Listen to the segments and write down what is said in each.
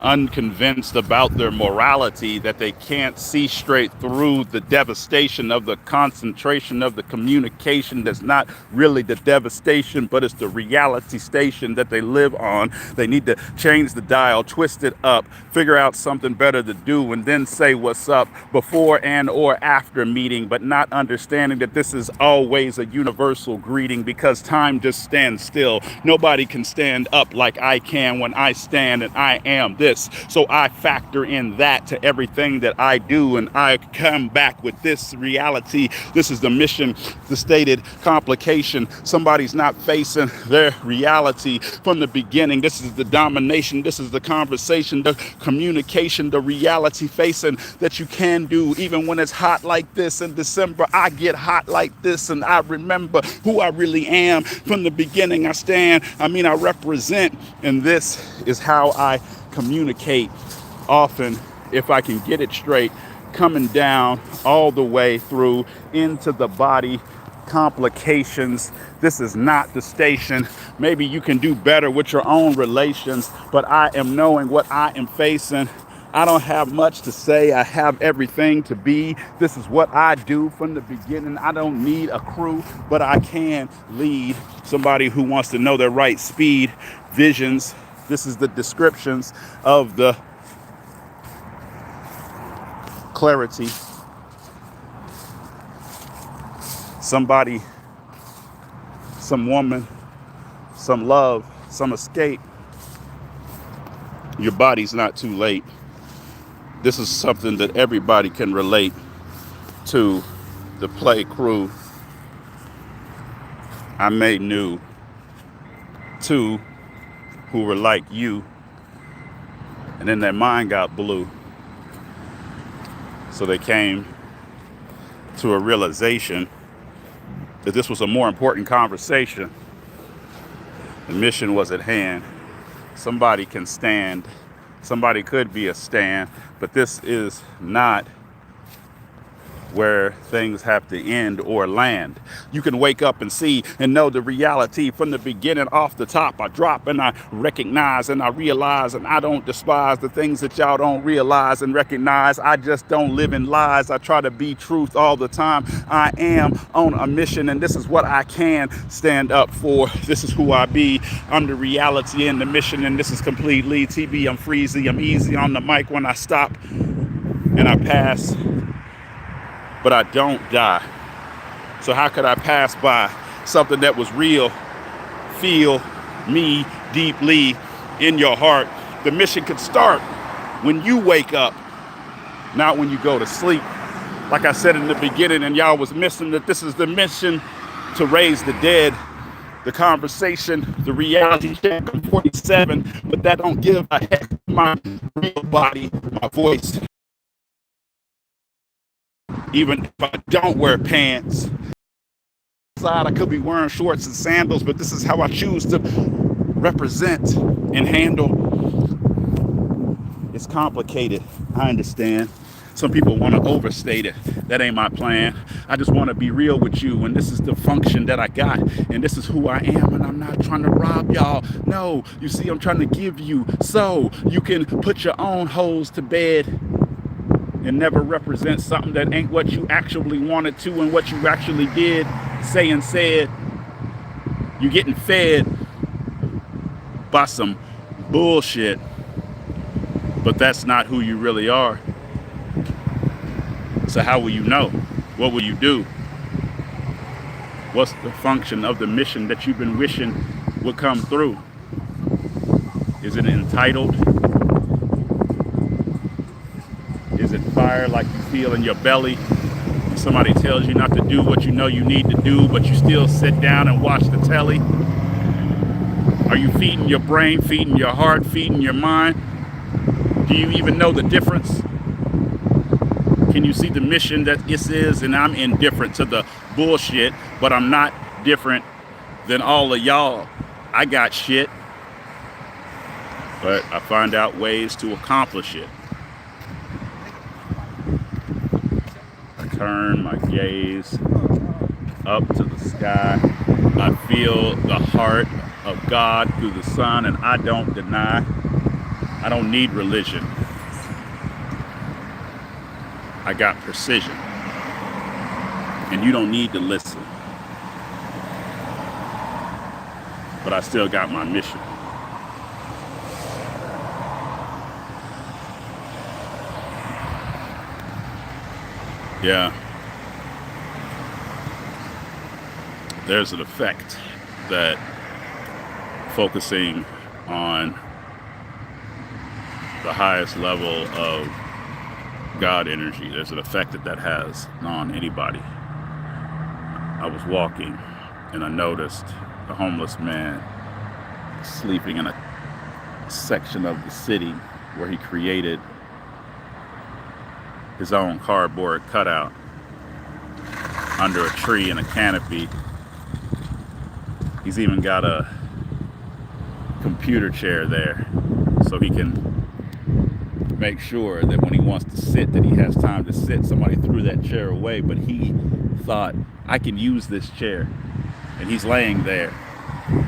unconvinced about their morality, that they can't see straight through the devastation of the concentration of the communication that's not really the devastation, but it's the reality station that they live on. They need to change the dial, twist it up, figure out something better to do, and then say what's up before and or after meeting, but not understanding that this is always a universal greeting because time just stands still. Nobody can stand up like I can when I stand and I am this. So I factor in that to everything that I do, and I come back with this reality. This is the mission, the stated complication. Somebody's not facing their reality from the beginning. This is the domination. This is the conversation, the communication, the reality facing that you can do even when it's hot like this in December. I get hot like this, and I remember who I really am from the beginning. I represent, and this is how I communicate often, if I can get it straight, coming down all the way through into the body complications. This is not the station. Maybe you can do better with your own relations, but I am knowing what I am facing. I don't have much to say. I have everything to be. This is what I do from the beginning. I don't need a crew, but I can lead somebody who wants to know their right speed, visions. This is the descriptions of the clarity. Somebody, some woman, some love, some escape. Your body's not too late. This is something that everybody can relate to. The play crew. I made new. Two who were like you, and then their mind got blue. So they came to a realization that this was a more important conversation. The mission was at hand. Somebody can stand. Somebody could be a stand, but this is not where things have to end or land. You can wake up and see and know the reality from the beginning off the top. I drop and I recognize and I realize, and I don't despise the things that y'all don't realize and recognize. I just don't live in lies. I try to be truth all the time. I am on a mission, and this is what I can stand up for. This is who I be. I'm the reality and the mission, and this is completely TB. I'm freezy. I'm easy on the mic when I stop and I pass, but I don't die. So how could I pass by something that was real? Feel me deeply in your heart. The mission could start when you wake up, not when you go to sleep. Like I said in the beginning, and y'all was missing, that this is the mission to raise the dead. The conversation, the reality check. I'm 47, but that don't give a heck. My real body, my voice. Even if I don't wear pants, I could be wearing shorts and sandals, but this is how I choose to represent and handle. It's complicated. I understand. Some people want to overstate it. That ain't my plan. I just want to be real with you, and this is the function that I got, and this is who I am, and I'm not trying to rob y'all. No, you see, I'm trying to give you so you can put your own holes to bed and never represent something that ain't what you actually wanted to and what you actually did, say and said. You're getting fed by some bullshit, but that's not who you really are. So how will you know? What will you do? What's the function of the mission that you've been wishing would come through? Is it entitled? Is it fire like you feel in your belly? Somebody tells you not to do what you know you need to do, but you still sit down and watch the telly? Are you feeding your brain, feeding your heart, feeding your mind? Do you even know the difference? Can you see the mission that this is? And I'm indifferent to the bullshit, but I'm not different than all of y'all. I got shit, but I find out ways to accomplish it. I turn my gaze up to the sky. I feel the heart of God through the sun, and I don't deny. I don't need religion. I got precision. And you don't need to listen. But I still got my mission. Yeah. There's an effect that focusing on the highest level of God energy, there's an effect that has on anybody. I was walking and I noticed a homeless man sleeping in a section of the city where he created his own cardboard cutout under a tree in a canopy. He's even got a computer chair there so he can make sure that when he wants to sit, that he has time to sit. Somebody threw that chair away, but he thought, I can use this chair. And he's laying there.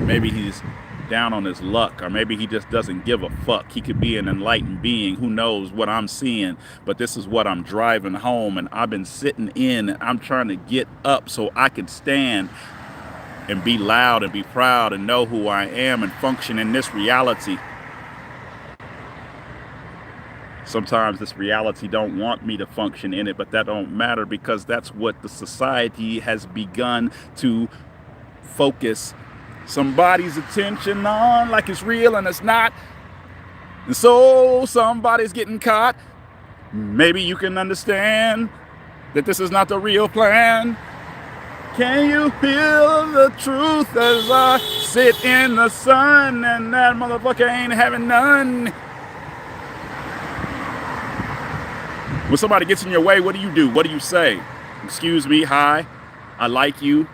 Maybe he's down on his luck, or maybe he just doesn't give a fuck. He could be an enlightened being. Who knows what I'm seeing? But this is what I'm driving home, and I've been sitting in, and I'm trying to get up so I can stand and be loud and be proud and know who I am and function in this reality. Sometimes this reality don't want me to function in it, but that don't matter, because that's what the society has begun to focus somebody's attention on, like it's real and it's not. And so somebody's getting caught. Maybe you can understand that this is not the real plan. Can you feel the truth as I sit in the sun and that motherfucker ain't having none? When somebody gets in your way, what do? What do you say? Excuse me, hi, I like you.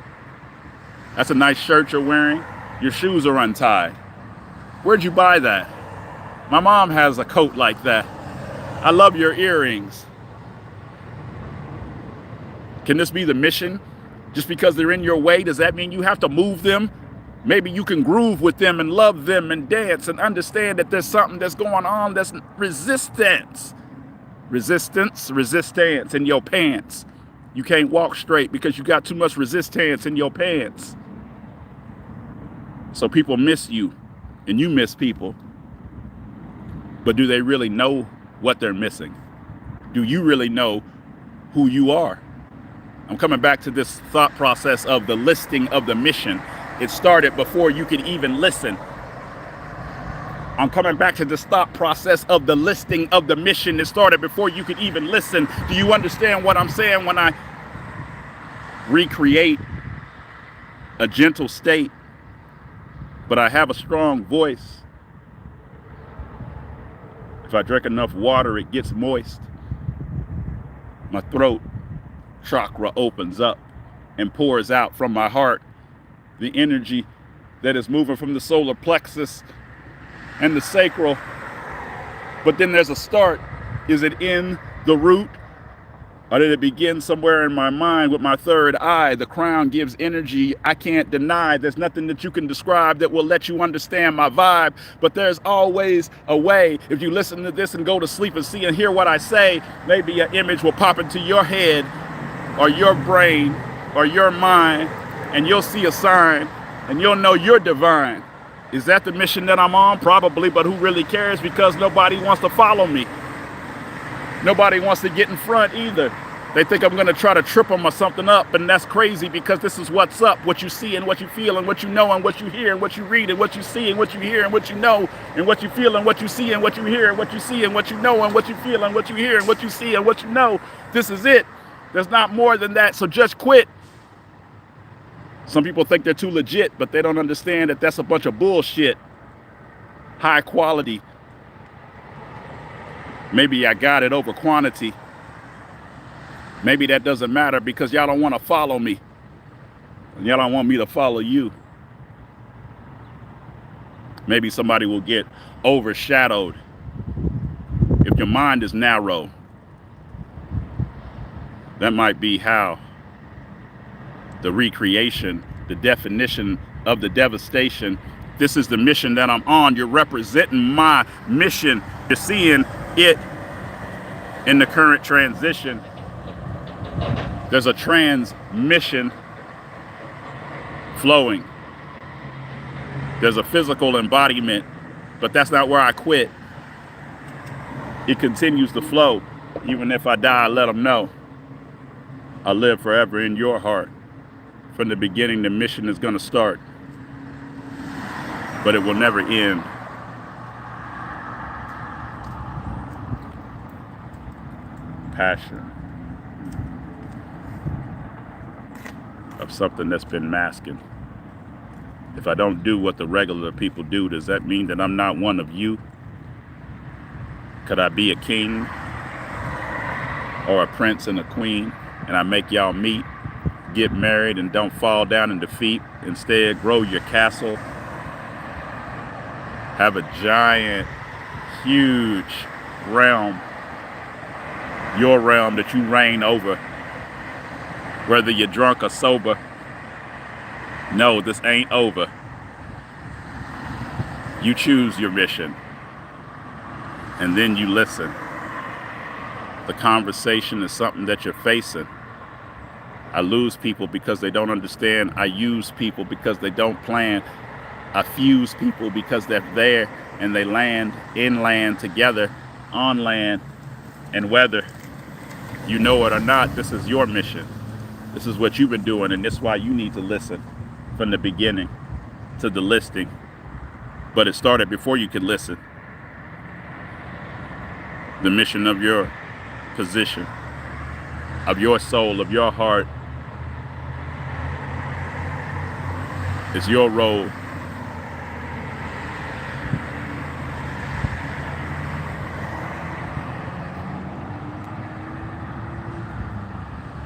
That's a nice shirt you're wearing. Your shoes are untied. Where'd you buy that? My mom has a coat like that. I love your earrings. Can this be the mission? Just because they're in your way, does that mean you have to move them? Maybe you can groove with them and love them and dance and understand that there's something that's going on that's resistance. Resistance in your pants. You can't walk straight because you got too much resistance in your pants. So people miss you and you miss people. But do they really know what they're missing? Do you really know who you are? I'm coming back to this thought process of the listing of the mission. It started before you could even listen. I'm coming back to this thought process of the listing of the mission. It started before you could even listen. Do you understand what I'm saying when I recreate a gentle state, but I have a strong voice? If I drink enough water, it gets moist. My throat chakra opens up and pours out from my heart the energy that is moving from the solar plexus and the sacral. But then there's a start. Is it in the root? Or did it begin somewhere in my mind with my third eye? The crown gives energy I can't deny. There's nothing that you can describe that will let you understand my vibe. But there's always a way. If you listen to this and go to sleep and see and hear what I say, maybe an image will pop into your head or your brain or your mind, and you'll see a sign and you'll know you're divine. Is that the mission that I'm on? Probably, but who really cares, because nobody wants to follow me. Nobody wants to get in front either. They think I'm going to try to trip them or something up, and that's crazy, because this is what's up, what you see and what you feel and what you know and what you hear and what you read and what you see and what you hear and what you know and what you feel and what you see and what you hear and what you see and what you know and what you feel and what you hear and what you see and what you know. This is it. There's not more than that, so just quit. Some people think they're too legit, but they don't understand that that's a bunch of bullshit. High quality. Maybe I got it over quantity. Maybe that doesn't matter, because y'all don't want to follow me. And y'all don't want me to follow you. Maybe somebody will get overshadowed if your mind is narrow. That might be how the recreation, the definition of the devastation This is the mission that I'm on. You're representing my mission. You're seeing it in the current transition. There's a transmission flowing. There's a physical embodiment, but that's not where I quit. It continues to flow. Even if I die, I let them know I live forever in your heart. From the beginning, the mission is going to start, but it will never end. Passion of something that's been masking. If I don't do what the regular people do, does that mean that I'm not one of you? Could I be a king or a prince and a queen, and I make y'all meet, get married, and don't fall down in defeat? Instead, grow your castle, have a giant, huge realm, your realm that you reign over, whether you're drunk or sober. No, this ain't over. You choose your mission, and then you listen. The conversation is something that you're facing. I lose people because they don't understand. I use people because they don't plan. I fuse people because they're there and they land inland together on land. And whether you know it or not, this is your mission. This is what you've been doing, and this is why you need to listen from the beginning to the listing. But it started before you could listen. The mission of your position, of your soul, of your heart, is your role